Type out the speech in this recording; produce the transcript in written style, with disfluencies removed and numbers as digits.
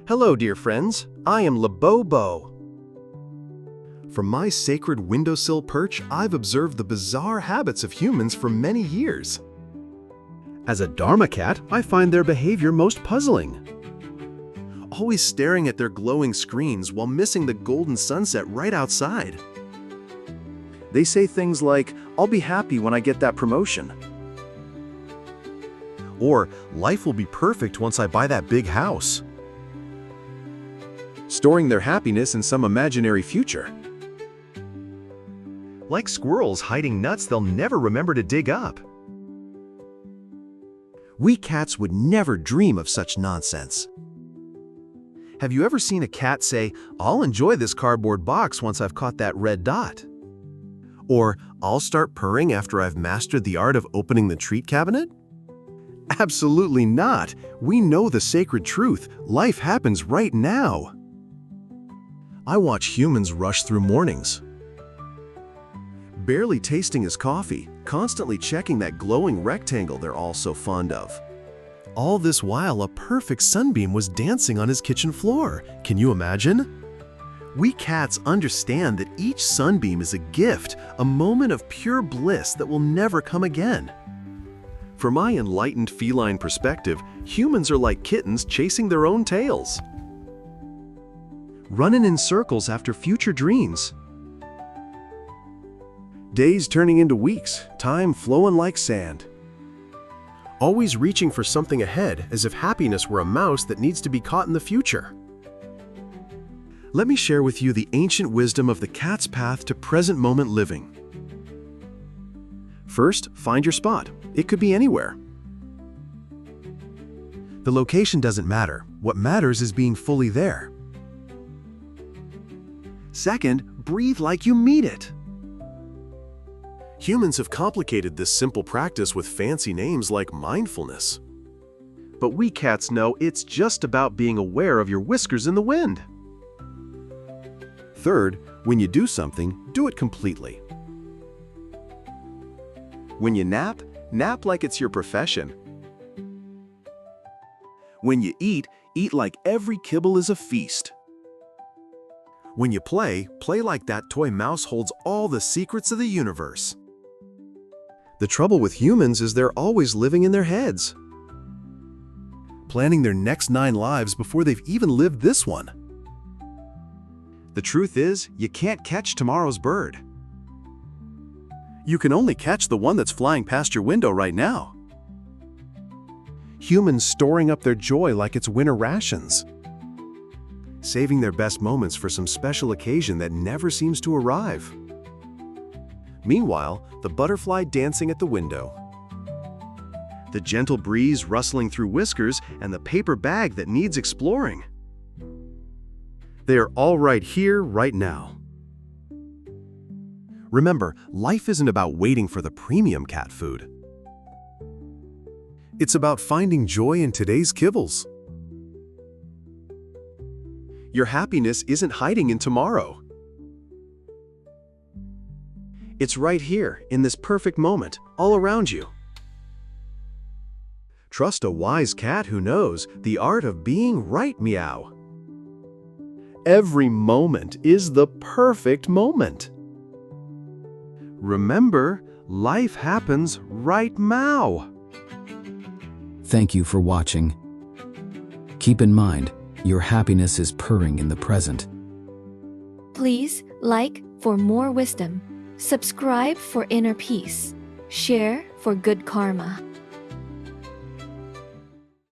Hello, dear friends. I am BoBo. From my sacred windowsill perch, I've observed the bizarre habits of humans for many years. As a Dharma Cat, I find their behavior most puzzling. Always staring at their glowing screens while missing the golden sunset right outside. They say things like, "I'll be happy when I get that promotion." Or, "Life will be perfect once I buy that big house." Storing their happiness in some imaginary future. Like squirrels hiding nuts they'll never remember to dig up. We cats would never dream of such nonsense. Have you ever seen a cat say, "I'll enjoy this cardboard box once I've caught that red dot"? Or, "I'll start purring after I've mastered the art of opening the treat cabinet"? Absolutely not. We know the sacred truth. Life happens right now. I watch humans rush through mornings, barely tasting his coffee, constantly checking that glowing rectangle they're all so fond of. All this while, a perfect sunbeam was dancing on his kitchen floor. Can you imagine? We cats understand that each sunbeam is a gift, a moment of pure bliss that will never come again. From my enlightened feline perspective, humans are like kittens chasing their own tails, running in circles after future dreams. Days turning into weeks, time flowing like sand. Always reaching for something ahead, as if happiness were a mouse that needs to be caught in the future. Let me share with you the ancient wisdom of the cat's path to present moment living. First, find your spot. It could be anywhere. The location doesn't matter. What matters is being fully there. Second, breathe like you mean it. Humans have complicated this simple practice with fancy names like mindfulness. But we cats know it's just about being aware of your whiskers in the wind. Third, when you do something, do it completely. When you nap, nap like it's your profession. When you eat, eat like every kibble is a feast. When you play, play like that toy mouse holds all the secrets of the universe. The trouble with humans is they're always living in their heads, planning their next 9 lives before they've even lived this one. The truth is, you can't catch tomorrow's bird. You can only catch the one that's flying past your window right now. Humans storing up their joy like it's winter rations, saving their best moments for some special occasion that never seems to arrive. Meanwhile, the butterfly dancing at the window, the gentle breeze rustling through whiskers, and the paper bag that needs exploring. They are all right here, right now. Remember, life isn't about waiting for the premium cat food. It's about finding joy in today's kibbles. Your happiness isn't hiding in tomorrow. It's right here, in this perfect moment, all around you. Trust a wise cat who knows the art of being right, Meow. Every moment is the perfect moment. Remember, life happens right now. Thank you for watching. Keep in mind, your happiness is purring in the present. Please like for more wisdom. Subscribe for inner peace. Share for good karma.